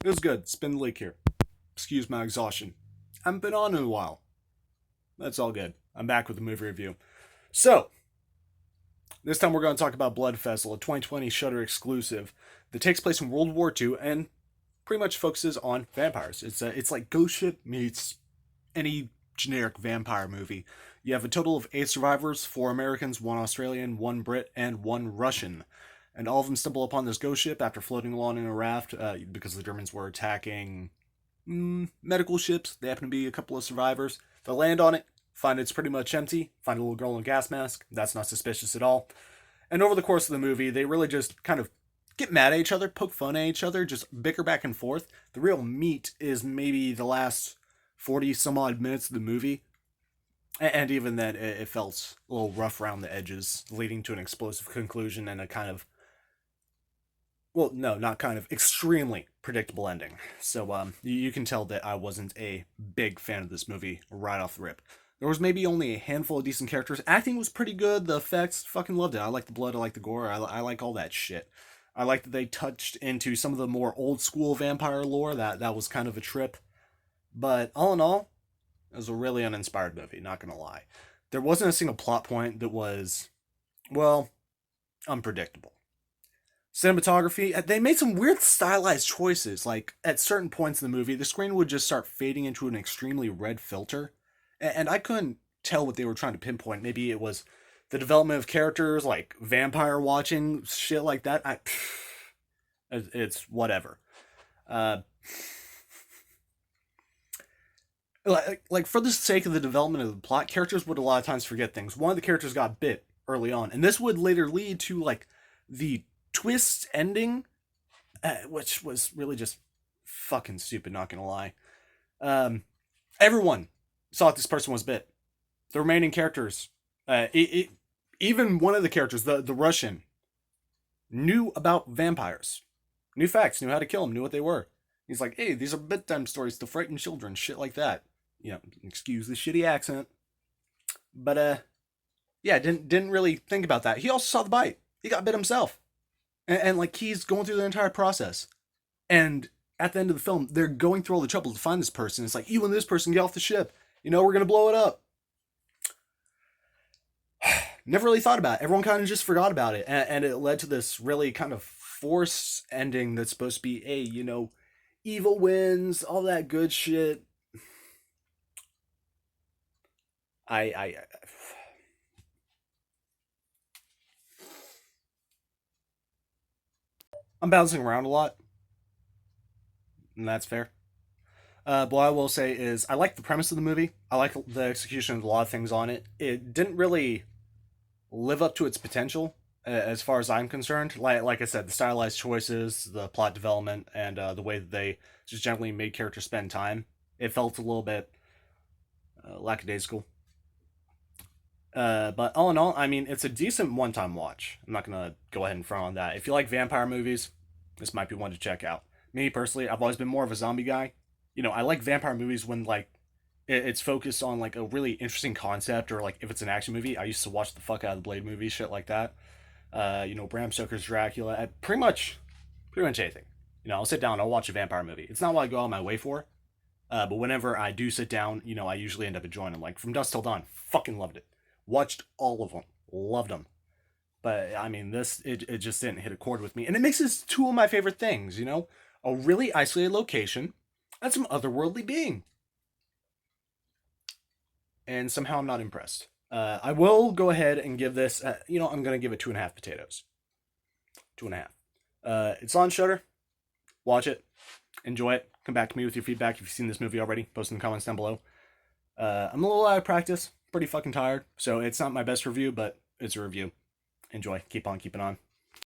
was good. Spin the leak here. Excuse my exhaustion. I haven't been on in a while. That's all good. I'm back with a movie review. So, this time we're going to talk about Blood Festival, a 2020 Shudder exclusive that takes place in World War II and pretty much focuses on vampires. It's like Ghost Ship meets any generic vampire movie. You have a total of 8 survivors, 4 Americans, 1 Australian, 1 Brit, and 1 Russian. And all of them stumble upon this ghost ship after floating along in a raft because the Germans were attacking medical ships. They happen to be a couple of survivors. They land on it, find it's pretty much empty, find a little girl in a gas mask. That's not suspicious at all. And over the course of the movie, they really just kind of get mad at each other, poke fun at each other, just bicker back and forth. The real meat is maybe the last 40 some odd minutes of the movie. And even then, it felt a little rough around the edges, leading to an explosive conclusion and a kind of, well, no, not kind of, extremely predictable ending. So you can tell that I wasn't a big fan of this movie right off the rip. There was maybe only a handful of decent characters. Acting was pretty good. The effects, fucking loved it. I like the blood. I like the gore. I like all that shit. I like that they touched into some of the more old school vampire lore. That was kind of a trip. But all in all, it was a really uninspired movie, not gonna lie. There wasn't a single plot point that was, well, unpredictable. Cinematography, they made some weird stylized choices. Like, at certain points in the movie, the screen would just start fading into an extremely red filter. And I couldn't tell what they were trying to pinpoint. Maybe it was the development of characters, like vampire watching, shit like that. It's whatever. Uh, like for the sake of the development of the plot, characters would a lot of times forget things. One of the characters got bit early on, and this would later lead to like the twist ending, which was really just fucking stupid. Not gonna lie. Everyone saw that this person was bit. The remaining characters, even one of the characters, the Russian, knew about vampires, knew facts, knew how to kill them, knew what they were. He's like, hey, these are bedtime stories to frighten children, shit like that. Excuse the shitty accent. But yeah, didn't really think about that. He also saw the bite. He got bit himself, and like he's going through the entire process. And at the end of the film, they're going through all the trouble to find this person. It's like, you and this person get off the ship. We're gonna blow it up. Never really thought about it. Everyone kind of just forgot about it, and it led to this really kind of forced ending that's supposed to be evil wins, all that good shit. I I'm bouncing around a lot, and that's fair. But what I will say is, I like the premise of the movie. I like the execution of a lot of things on it. It didn't really live up to its potential, as far as I'm concerned. Like I said, the stylized choices, the plot development, and the way that they just generally made characters spend time. It felt a little bit lackadaisical. But all in all, I mean, it's a decent one-time watch. I'm not gonna go ahead and front on that. If you like vampire movies, this might be one to check out. Me personally, I've always been more of a zombie guy. I like vampire movies when like it's focused on like a really interesting concept, or like if it's an action movie. I used to watch the fuck out of the Blade movies, shit like that. Bram Stoker's Dracula, pretty much anything. I'll sit down, I'll watch a vampire movie. It's not what I go on my way for, but whenever I do sit down, I usually end up enjoying them. Like From Dusk Till Dawn, fucking loved it. Watched all of them, loved them. But I mean, it just didn't hit a chord with me, and it mixes two of my favorite things. A really isolated location and some otherworldly being, and somehow I'm not impressed. I will go ahead and give this. I'm gonna give it 2.5 potatoes. 2.5. It's on Shudder. Watch it, enjoy it. Come back to me with your feedback if you've seen this movie already. Post in the comments down below. I'm a little out of practice, pretty fucking tired, so it's not my best review, but it's a review. Enjoy. Keep on keeping on.